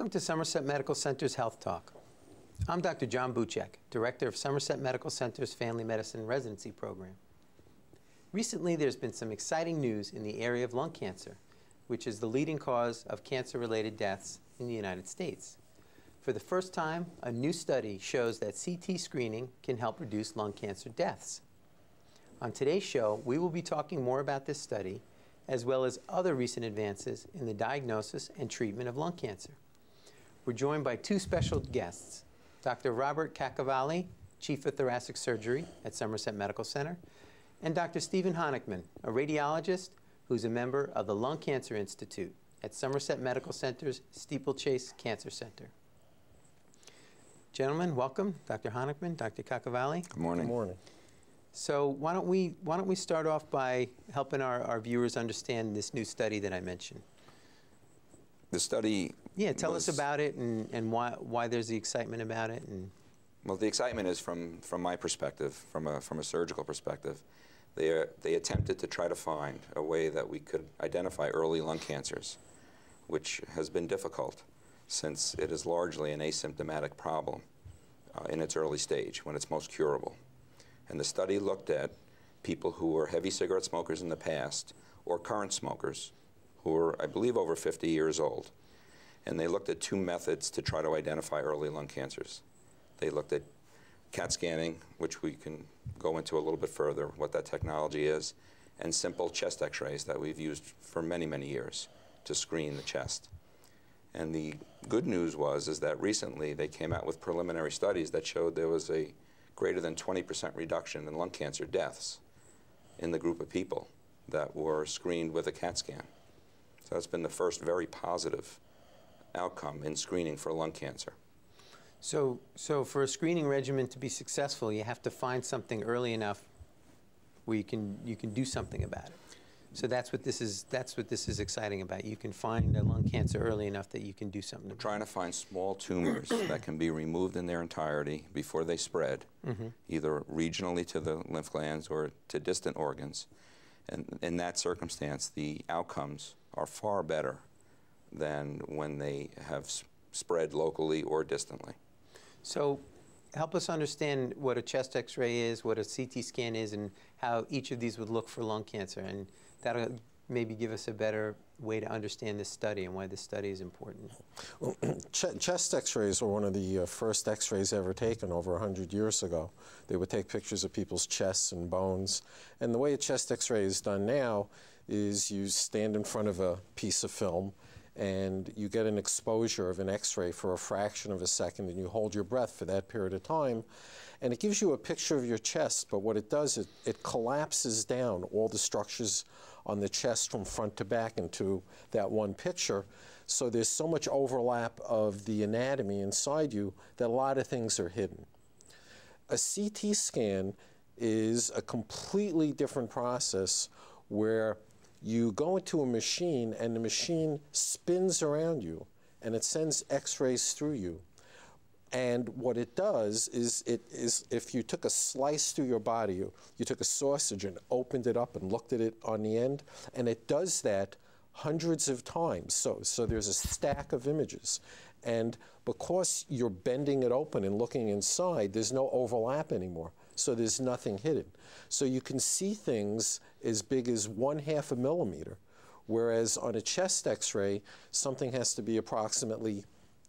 Welcome to Somerset Medical Center's Health Talk. I'm Dr. John Buchek, Director of Somerset Medical Center's Family Medicine Residency Program. Recently, there's been some exciting news in the area of lung cancer, which is the leading cause of cancer-related deaths in the United States. For the first time, a new study shows that CT screening can help reduce lung cancer deaths. On today's show, we will be talking more about this study, as well as other recent advances in the diagnosis and treatment of lung cancer. We're joined by two special guests, Dr. Robert Cacavalli, Chief of Thoracic Surgery at Somerset Medical Center, and Dr. Stephen Honickman, a radiologist who's a member of the Lung Cancer Institute at Somerset Medical Center's Steeplechase Cancer Center. Gentlemen, welcome. Dr. Honickman, Dr. Cacavalli. Good morning. Good morning. So why don't we start off by helping our viewers understand this new study that I mentioned? The study. Yeah, tell us about it and why there's the excitement about it. Well, the excitement is from my perspective, from a surgical perspective. They attempted to try to find a way that we could identify early lung cancers, which has been difficult since it is largely an asymptomatic problem in its early stage when it's most curable. And the study looked at people who were heavy cigarette smokers in the past or current smokers who were, I believe, over 50 years old. And they looked at two methods to try to identify early lung cancers. They looked at CAT scanning, which we can go into a little bit further, what that technology is, and simple chest x-rays that we've used for many, many years to screen the chest. And the good news is that recently they came out with preliminary studies that showed there was a greater than 20% reduction in lung cancer deaths in the group of people that were screened with a CAT scan. So that's been the first very positive outcome in screening for lung cancer. So for a screening regimen to be successful, you have to find something early enough where you can do something about it. So that's what this is exciting about. You can find a lung cancer early enough that you can do something about it. Trying to find small tumors that can be removed in their entirety before they spread, either regionally to the lymph glands or to distant organs. And in that circumstance, the outcomes are far better than when they have spread locally or distantly. So help us understand what a chest x-ray is, what a CT scan is, and how each of these would look for lung cancer. And that'll maybe give us a better way to understand this study and why this study is important. Well, chest x-rays were one of the first x-rays ever taken over 100 years ago. They would take pictures of people's chests and bones. And the way a chest x-ray is done now is you stand in front of a piece of film and you get an exposure of an x-ray for a fraction of a second, and you hold your breath for that period of time, and it gives you a picture of your chest. But what it does is it collapses down all the structures on the chest from front to back into that one picture. So there's so much overlap of the anatomy inside you that a lot of things are hidden. A CT scan is a completely different process where you go into a machine and the machine spins around you and it sends x-rays through you. And what it does is if you took a slice through your body, you took a sausage and opened it up and looked at it on the end, and it does that hundreds of times. So there's a stack of images. And because you're bending it open and looking inside, there's no overlap anymore. So there's nothing hidden. So you can see things as big as 1/2 a millimeter, whereas on a chest x-ray, something has to be approximately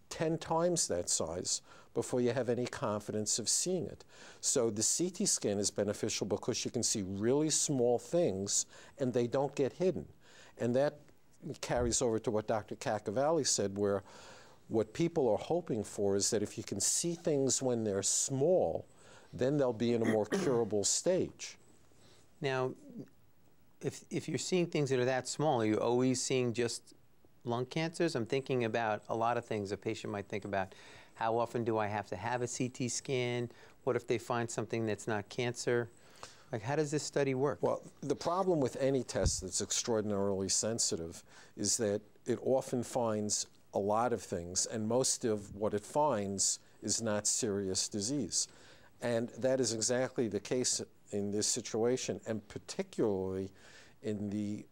10 times that size before you have any confidence of seeing it. So the CT scan is beneficial because you can see really small things and they don't get hidden. And that carries over to what Dr. Cacavalli said, where what people are hoping for is that if you can see things when they're small, then they'll be in a more curable stage. Now, if you're seeing things that are that small, are you always seeing just lung cancers? I'm thinking about a lot of things a patient might think about. How often do I have to have a CT scan? What if they find something that's not cancer? Like, how does this study work? Well, the problem with any test that's extraordinarily sensitive is that it often finds a lot of things, and most of what it finds is not serious disease. And that is exactly the case in this situation, and particularly in the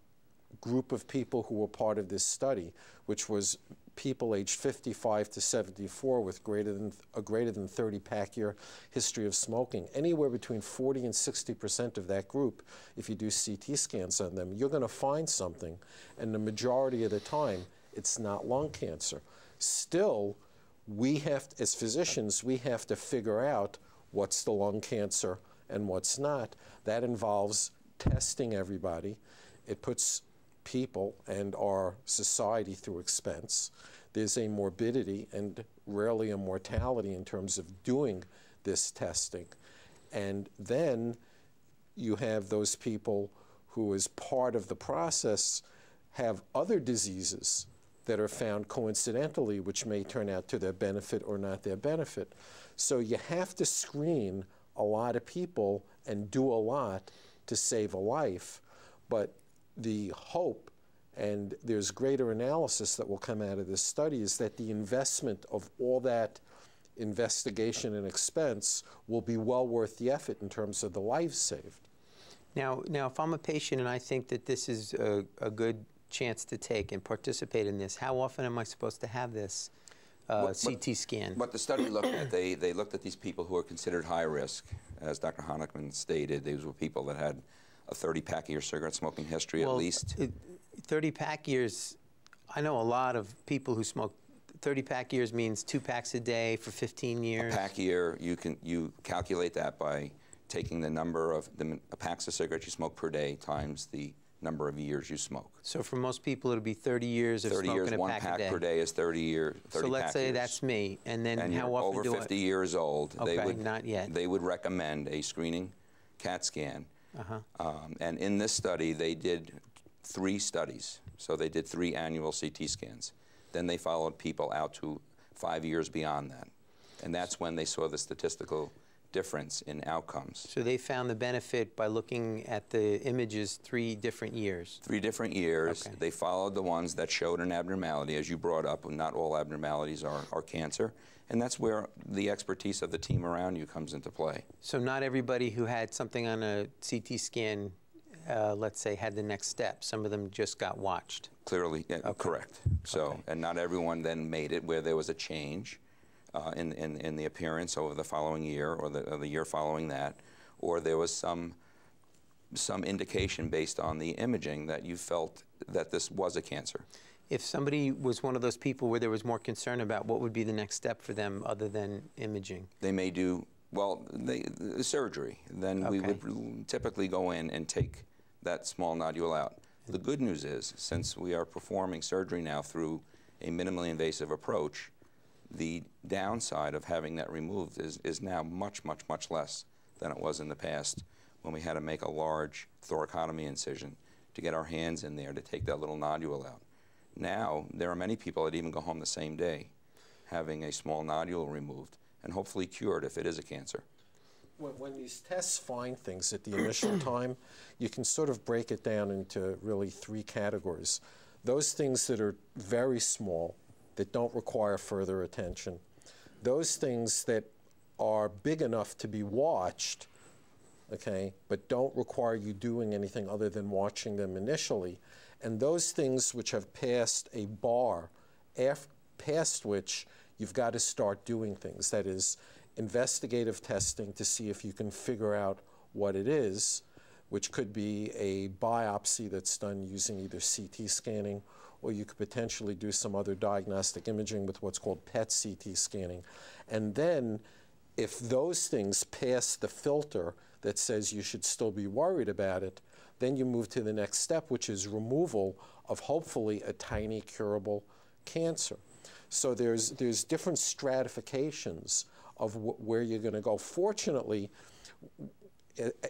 group of people who were part of this study, which was people aged 55 to 74 with a greater than 30 pack year history of smoking. Anywhere between 40 and 60% of that group, if you do CT scans on them, you're going to find something. And the majority of the time, it's not lung cancer. Still, we have, as physicians, we have to figure out what's the lung cancer and what's not. That involves testing everybody. It puts people and our society through expense. There's a morbidity and rarely a mortality in terms of doing this testing. And then you have those people who, as part of the process, have other diseases that are found coincidentally, which may turn out to their benefit or not their benefit. So you have to screen a lot of people and do a lot to save a life. But the hope, and there's greater analysis that will come out of this study, is that the investment of all that investigation and expense will be well worth the effort in terms of the lives saved. Now, if I'm a patient and I think that this is a good chance to take and participate in this, how often am I supposed to have this CT scan? What the study looked at, they looked at these people who are considered high risk. As Dr. Honickman stated, these were people that had a 30-pack a year cigarette smoking history at least. 30-pack years, I know a lot of people who smoke. 30-pack years means 2 packs a day for 15 years. A pack a year, you calculate that by taking the number of packs of cigarettes you smoke per day times the number of years you smoke. So for most people, it'll be 30 years of smoking a pack a day. 30 years, 1 pack per day is 30 years. So let's say that's me, and then how often do I? Over 50 years old, okay, not yet. They would recommend a screening CAT scan. And in this study, they did 3 studies. So they did 3 annual CT scans. Then they followed people out to 5 years beyond that. And that's when they saw the statistical difference in outcomes. So they found the benefit by looking at the images 3 different years. 3 different years. Okay. They followed the ones that showed an abnormality, as you brought up. Not all abnormalities are cancer. And that's where the expertise of the team around you comes into play. So not everybody who had something on a CT scan, let's say, had the next step. Some of them just got watched. Clearly, Correct. So, and not everyone then made it where there was a change in the appearance over the following year or the year following that, or there was some indication based on the imaging that you felt that this was a cancer. If somebody was one of those people where there was more concern about what would be the next step for them other than imaging? They may do, surgery. Then we would typically go in and take that small nodule out. The good news is, since we are performing surgery now through a minimally invasive approach, the downside of having that removed is now much, much, much less than it was in the past when we had to make a large thoracotomy incision to get our hands in there to take that little nodule out. Now, there are many people that even go home the same day having a small nodule removed and hopefully cured if it is a cancer. When these tests find things at the initial time, you can sort of break it down into really 3 categories. Those things that are very small, that don't require further attention. Those things that are big enough to be watched, okay, but don't require you doing anything other than watching them initially. And those things which have passed a bar, past which you've got to start doing things. That is, investigative testing to see if you can figure out what it is, which could be a biopsy that's done using either CT scanning, or you could potentially do some other diagnostic imaging with what's called PET-CT scanning. And then, if those things pass the filter that says you should still be worried about it, then you move to the next step, which is removal of hopefully a tiny curable cancer. So there's different stratifications of where you're going to go. Fortunately,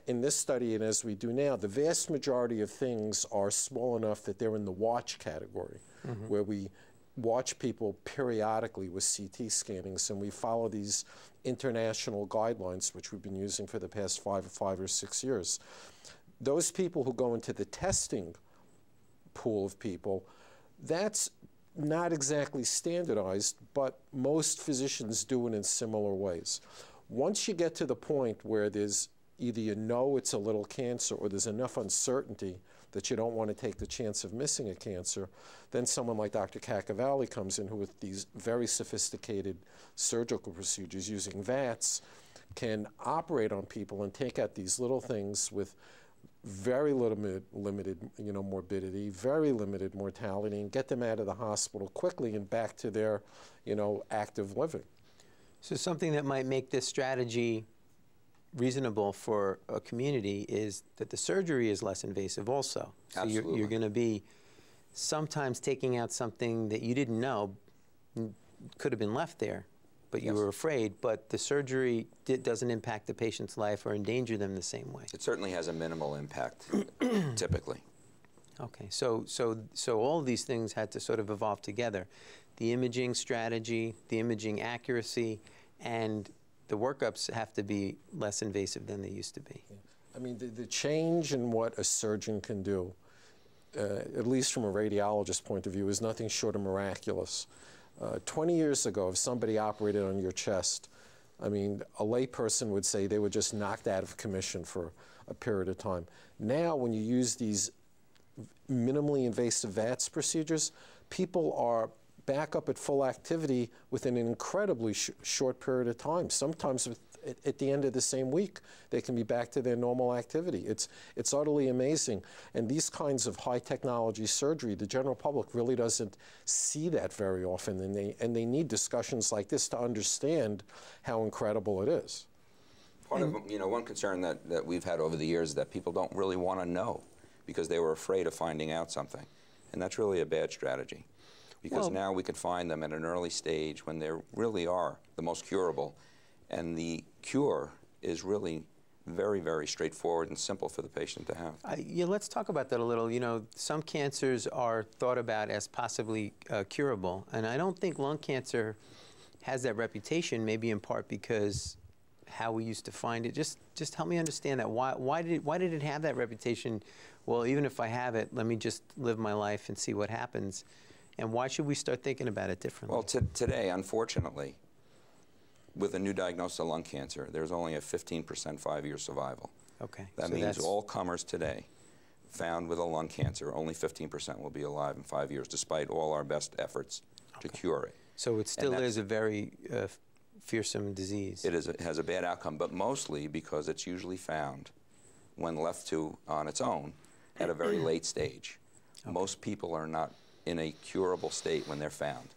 in this study and as we do now, the vast majority of things are small enough that they're in the watch category, where we watch people periodically with CT scannings, and we follow these international guidelines, which we've been using for the past 5 or 6 years. Those people who go into the testing pool of people, that's not exactly standardized, but most physicians do it in similar ways. Once you get to the point where there's either you know it's a little cancer or there's enough uncertainty that you don't want to take the chance of missing a cancer, then someone like Dr. Cacavalli comes in who, with these very sophisticated surgical procedures using VATS, can operate on people and take out these little things with very limited morbidity, very limited mortality, and get them out of the hospital quickly and back to their, active living. So something that might make this strategy reasonable for a community is that the surgery is less invasive also. So Absolutely. you're going to be sometimes taking out something that you didn't know could have been left there, but you Yes. were afraid, but the surgery doesn't impact the patient's life or endanger them the same way. It certainly has a minimal impact, typically. Okay, so all of these things had to sort of evolve together. The imaging strategy, the imaging accuracy, and the workups have to be less invasive than they used to be. Yeah. I mean, the change in what a surgeon can do, at least from a radiologist's point of view, is nothing short of miraculous. 20 years ago, if somebody operated on your chest, I mean, a layperson would say they were just knocked out of commission for a period of time. Now, when you use these minimally invasive VATS procedures, people are back up at full activity within an incredibly short period of time. Sometimes at the end of the same week, they can be back to their normal activity. It's utterly amazing. And these kinds of high technology surgery, the general public really doesn't see that very often, and they need discussions like this to understand how incredible it is. Part of, one concern that we've had over the years is that people don't really want to know because they were afraid of finding out something. And that's really a bad strategy. Because now we can find them at an early stage when they really are the most curable. And the cure is really very, very straightforward and simple for the patient to have. Yeah, let's talk about that a little. Some cancers are thought about as possibly curable, and I don't think lung cancer has that reputation, maybe in part because how we used to find it. Just help me understand that. Why did it have that reputation? Well, even if I have it, let me just live my life and see what happens. And why should we start thinking about it differently? Well, today, unfortunately, with a new diagnosis of lung cancer, there's only a 15% 5-year survival. Okay. That so means all comers today found with a lung cancer, only 15% will be alive in 5 years, despite all our best efforts to cure it. So it still is a very fearsome disease. It has a bad outcome, but mostly because it's usually found when left to on its own at a very late stage. Okay. Most people are not in a curable state when they're found.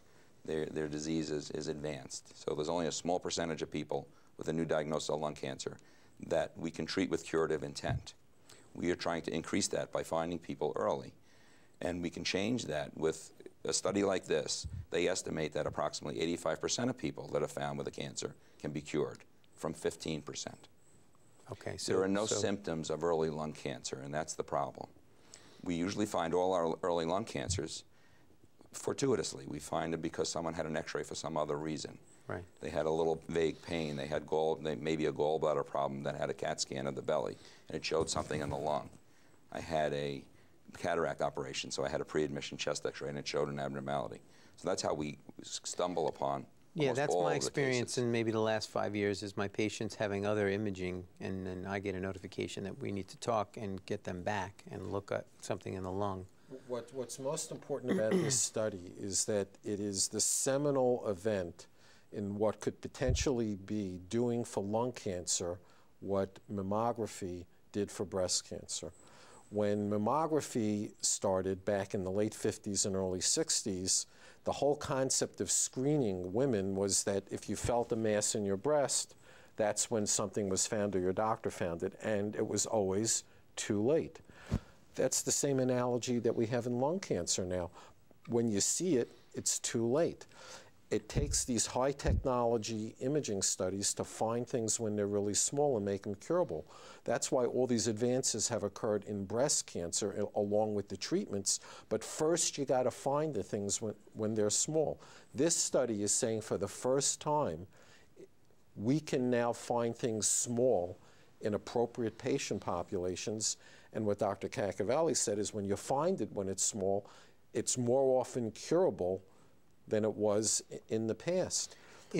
Their disease is advanced. So there's only a small percentage of people with a new diagnosis of lung cancer that we can treat with curative intent. We are trying to increase that by finding people early. And we can change that with a study like this. They estimate that approximately 85% of people that are found with a cancer can be cured, from 15%. Okay, so there are no symptoms of early lung cancer, and that's the problem. We usually find all our early lung cancers fortuitously. We find it because someone had an x-ray for some other reason. Right. They had a little vague pain. They had maybe a gallbladder problem that had a CAT scan of the belly, and it showed something in the lung. I had a cataract operation, so I had a pre-admission chest x-ray, and it showed an abnormality. So that's how we stumble upon Yeah, that's all my the experience cases. in maybe the last 5 years is my patients having other imaging, and then I get a notification that we need to talk and get them back and look at something in the lung. What's most important about this study is that it is the seminal event in what could potentially be doing for lung cancer what mammography did for breast cancer. When mammography started back in the late 50s and early 60s, the whole concept of screening women was that if you felt a mass in your breast, that's when something was found or your doctor found it, and it was always too late. That's the same analogy that we have in lung cancer now. When you see it, it's too late. It takes these high technology imaging studies to find things when they're really small and make them curable. That's why all these advances have occurred in breast cancer along with the treatments, but first you got to find the things when they're small. This study is saying for the first time we can now find things small in appropriate patient populations, and what Dr. Cacavalli said is when you find it when it's small, it's more often curable than it was in the past.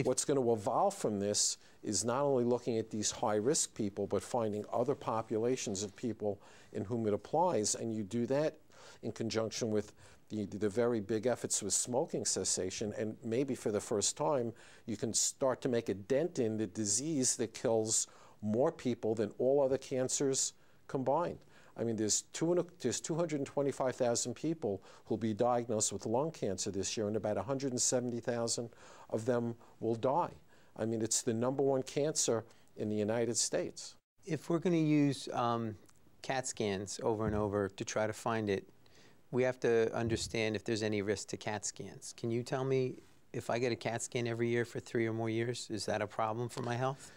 What's going to evolve from this is not only looking at these high-risk people, but finding other populations of people in whom it applies, and you do that in conjunction with the very big efforts with smoking cessation, and maybe for the first time, you can start to make a dent in the disease that kills more people than all other cancers combined. I mean, there's 225,000 people who'll be diagnosed with lung cancer this year, and about 170,000 of them will die. I mean, it's the #1 cancer in the United States. If we're going to use CAT scans over and over to try to find it, we have to understand if there's any risk to CAT scans. Can you tell me, if I get a CAT scan every year for 3 or more years, is that a problem for my health?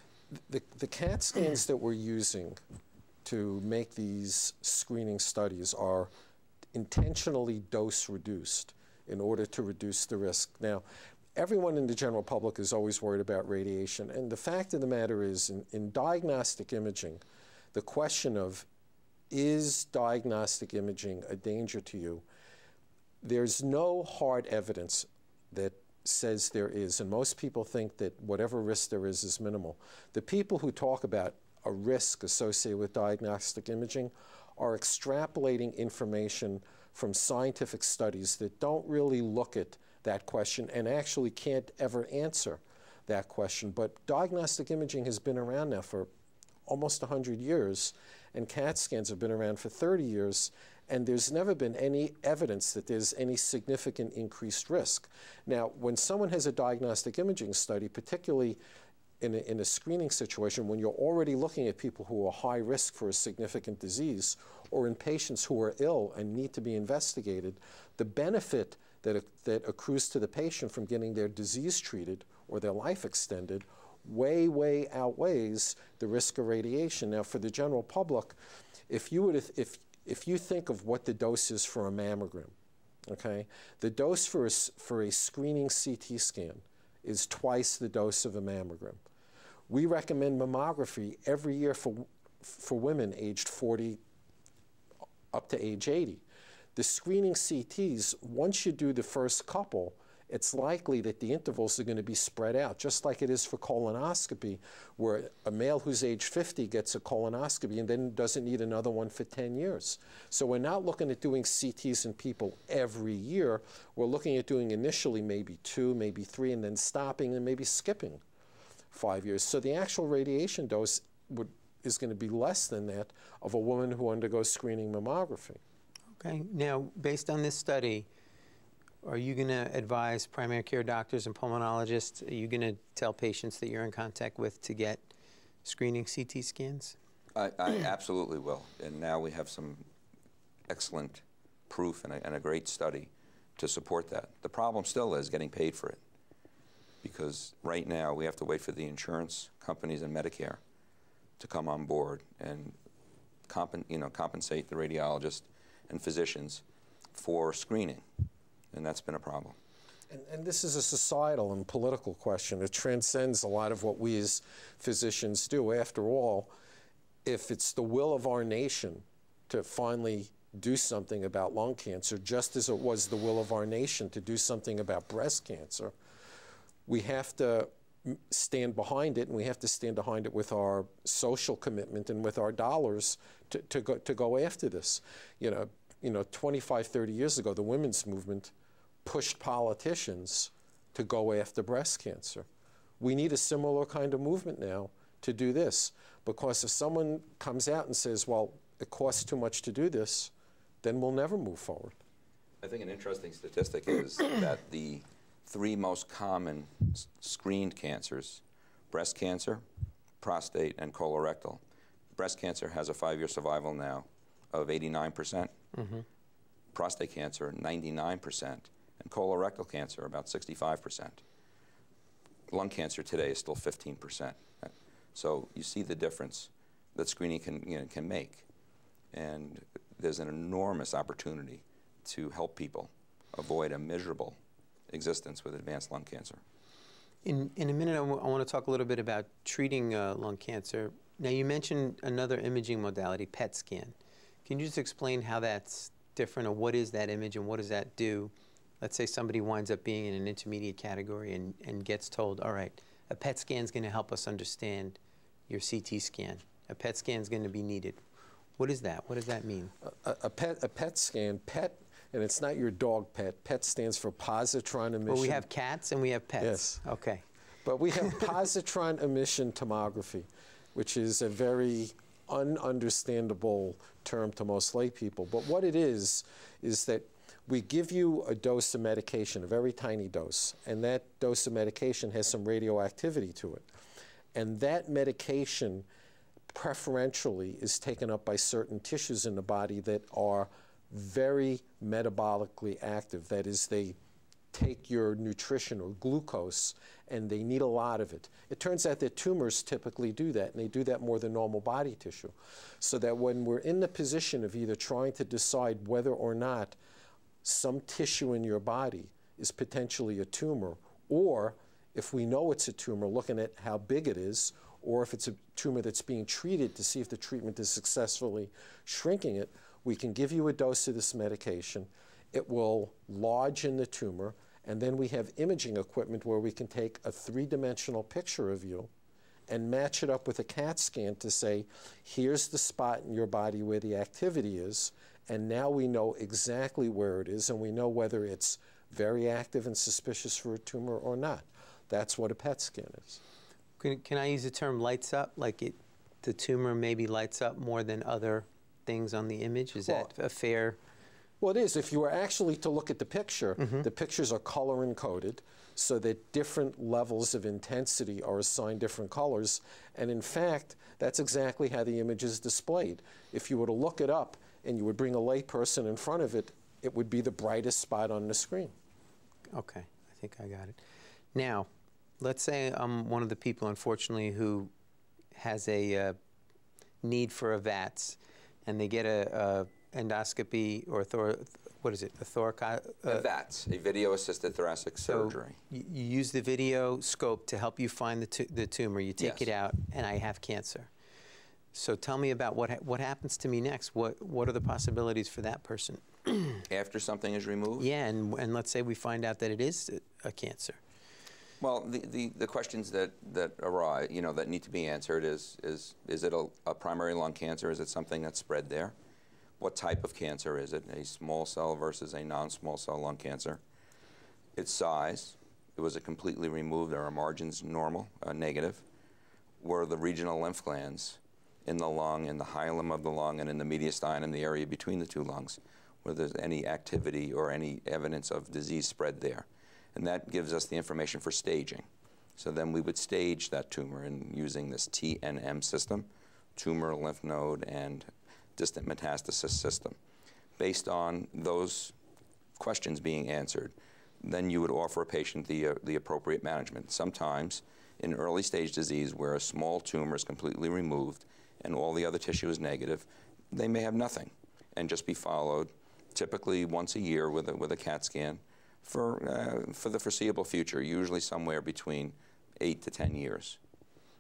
The CAT scans that we're using to make these screening studies are intentionally dose reduced in order to reduce the risk. Now, everyone in the general public is always worried about radiation, and the fact of the matter is, in diagnostic imaging, the question of, is diagnostic imaging a danger to you? There's no hard evidence that says there is, and most people think that whatever risk there is minimal. The people who talk about a risk associated with diagnostic imaging are extrapolating information from scientific studies that don't really look at that question and actually can't ever answer that question. But diagnostic imaging has been around now for almost 100 years, and CAT scans have been around for 30 years, and there's never been any evidence that there's any significant increased risk. Now, when someone has a diagnostic imaging study, particularly in a screening situation, when you're already looking at people who are high risk for a significant disease, or in patients who are ill and need to be investigated, the benefit that accrues to the patient from getting their disease treated or their life extended way, way outweighs the risk of radiation. Now, for the general public, if you think of what the dose is for a mammogram, okay, the dose for a screening CT scan is twice the dose of a mammogram. We recommend mammography every year for women aged 40 up to age 80. The screening CTs, once you do the first couple, it's likely that the intervals are going to be spread out, just like it is for colonoscopy, where a male who's age 50 gets a colonoscopy and then doesn't need another one for 10 years. So we're not looking at doing CTs in people every year. We're looking at doing initially maybe 2, maybe 3, and then stopping and maybe skipping 5 years. So the actual radiation dose is going to be less than that of a woman who undergoes screening mammography. Okay. Now, based on this study, are you going to advise primary care doctors and pulmonologists? Are you going to tell patients that you're in contact with to get screening CT scans? I absolutely will. And now we have some excellent proof and a great study to support that. The problem still is getting paid for it, because right now we have to wait for the insurance companies and Medicare to come on board and compensate the radiologist and physicians for screening. And that's been a problem. And this is a societal and political question. It transcends a lot of what we as physicians do. After all, if it's the will of our nation to finally do something about lung cancer, just as it was the will of our nation to do something about breast cancer, we have to stand behind it, and we have to stand behind it with our social commitment and with our dollars to go after this. 25, 30 years ago, the women's movement pushed politicians to go after breast cancer. We need a similar kind of movement now to do this, because if someone comes out and says, well, it costs too much to do this, then we'll never move forward. I think an interesting statistic is that the 3 most common screened cancers, breast cancer, prostate, and colorectal. Breast cancer has a 5-year survival now of 89%, prostate cancer 99%, and colorectal cancer about 65%. Lung cancer today is still 15%. So you see the difference that screening can make. And there's an enormous opportunity to help people avoid a miserable existence with advanced lung cancer. In a minute, I want to talk a little bit about treating lung cancer. Now, you mentioned another imaging modality, PET scan. Can you just explain how that's different, or what is that image and what does that do? let's say somebody winds up being in an intermediate category and gets told, all right, a PET scan is going to help us understand your CT scan. A PET scan is going to be needed. What is that? What does that mean? A PET scan, PET, and it's not your dog PET. PET stands for positron emission. Well, we have cats and we have pets. Yes. Okay. But we have positron emission tomography, which is a very ununderstandable term to most lay people. But what it is that we give you a dose of medication, a very tiny dose, and that dose of medication has some radioactivity to it. And that medication preferentially is taken up by certain tissues in the body that are very metabolically active. That is, they take your nutrition or glucose and they need a lot of it. It turns out that tumors typically do that, and they do that more than normal body tissue. So that when we're in the position of either trying to decide whether or not some tissue in your body is potentially a tumor, or if we know it's a tumor, looking at how big it is, or if it's a tumor that's being treated to see if the treatment is successfully shrinking it, we can give you a dose of this medication. It will lodge in the tumor, and then we have imaging equipment where we can take a three-dimensional picture of you and match it up with a CAT scan to say, here's the spot in your body where the activity is, and now we know exactly where it is, and we know whether it's very active and suspicious for a tumor or not. That's what a PET scan is. Can I use the term lights up? Like the tumor maybe lights up more than other things on the image? Is that a fair? Well, it is. If you were actually to look at the picture, the pictures are color encoded so that different levels of intensity are assigned different colors. And in fact, that's exactly how the image is displayed. If you were to look it up and you would bring a layperson in front of it, it would be the brightest spot on the screen. Okay, I think I got it. Now, let's say I'm one of the people, unfortunately, who has a need for a VATS, and they get a endoscopy or what is it? A VATS, a video-assisted thoracic surgery. You use the video scope to help you find the tumor. You take it out, and I have cancer. So tell me about what happens to me next. What are the possibilities for that person? After something is removed? Yeah, and let's say we find out that it is a cancer. Well, the questions that arise, that need to be answered is it a primary lung cancer? Is it something that's spread there? What type of cancer is it? A small cell versus a non-small cell lung cancer? Its size. Was it completely removed? Are our margins normal, negative? Were the regional lymph glands in the lung, in the hilum of the lung, and in the mediastinum, the area between the two lungs, whether there's any activity or any evidence of disease spread there? And that gives us the information for staging. So then we would stage that tumor in using this TNM system, tumor, lymph node, and distant metastasis system. Based on those questions being answered, then you would offer a patient the appropriate management. Sometimes in early stage disease where a small tumor is completely removed and all the other tissue is negative, they may have nothing and just be followed typically once a year with a CAT scan for the foreseeable future, usually somewhere between 8 to 10 years.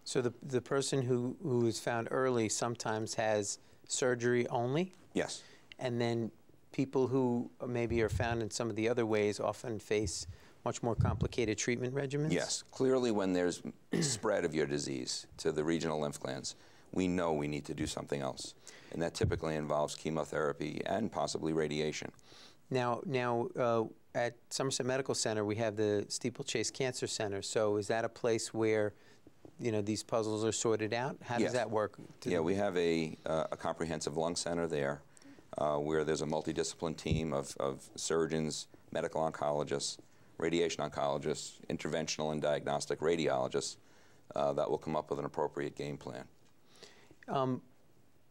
So the person who is found early sometimes has surgery only? Yes. And then people who maybe are found in some of the other ways often face much more complicated treatment regimens? Yes. Clearly when there's spread of your disease to the regional lymph glands, we know we need to do something else. And that typically involves chemotherapy and possibly radiation. Now, at Somerset Medical Center, we have the Steeplechase Cancer Center. So is that a place where, these puzzles are sorted out? How does that work? Yeah, we have a comprehensive lung center there where there's a multidiscipline team of surgeons, medical oncologists, radiation oncologists, interventional and diagnostic radiologists that will come up with an appropriate game plan.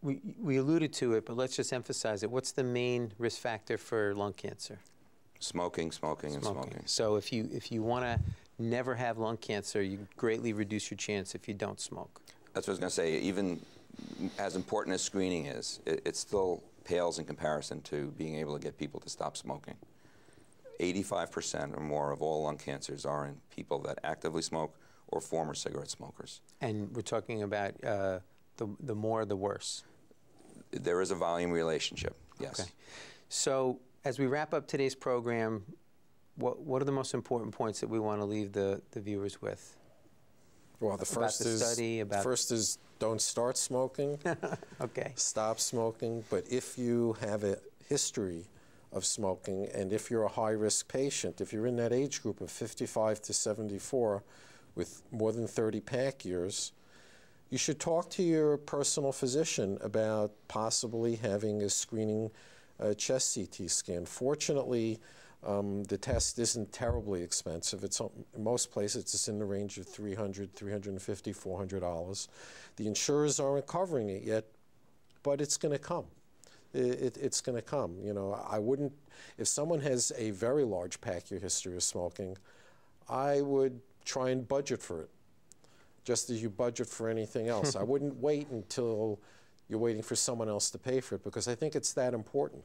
We alluded to it, but let's just emphasize it. What's the main risk factor for lung cancer? Smoking, smoking, and smoking. So if you want to never have lung cancer, you greatly reduce your chance if you don't smoke. That's what I was going to say. Even as important as screening is, it still pales in comparison to being able to get people to stop smoking. 85% or more of all lung cancers are in people that actively smoke or former cigarette smokers. And we're talking about the more, the worse. There is a volume relationship, yes. Okay. So as we wrap up today's program, what are the most important points that we want to leave the viewers with? Well, the first is don't start smoking. Okay. Stop smoking. But if you have a history of smoking, and if you're a high-risk patient, if you're in that age group of 55 to 74 with more than 30 pack years, you should talk to your personal physician about possibly having a screening chest CT scan. Fortunately, the test isn't terribly expensive. In most places, it's in the range of $300, $350, $400. The insurers aren't covering it yet, but it's going to come. It's going to come. You know, I wouldn't, if someone has a very large pack year history of smoking, I would try and budget for it, just as you budget for anything else. I wouldn't wait until you're waiting for someone else to pay for it, because I think it's that important.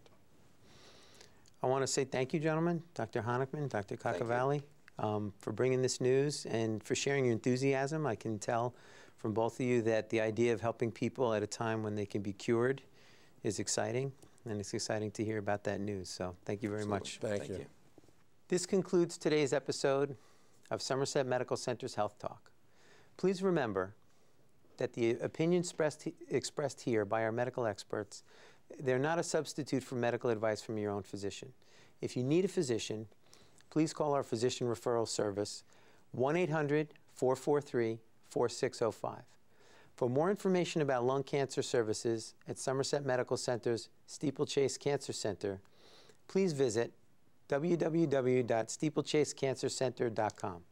I want to say thank you, gentlemen, Dr. Honickman, Dr. Cacavalli, for bringing this news and for sharing your enthusiasm. I can tell from both of you that the idea of helping people at a time when they can be cured is exciting, and it's exciting to hear about that news. So thank you very much. Thank you. This concludes today's episode of Somerset Medical Center's Health Talk. Please remember that the opinions expressed here by our medical experts, they're not a substitute for medical advice from your own physician. If you need a physician, please call our physician referral service, 1-800-443-4605. For more information about lung cancer services at Somerset Medical Center's Steeplechase Cancer Center, please visit www.steeplechasecancercenter.com.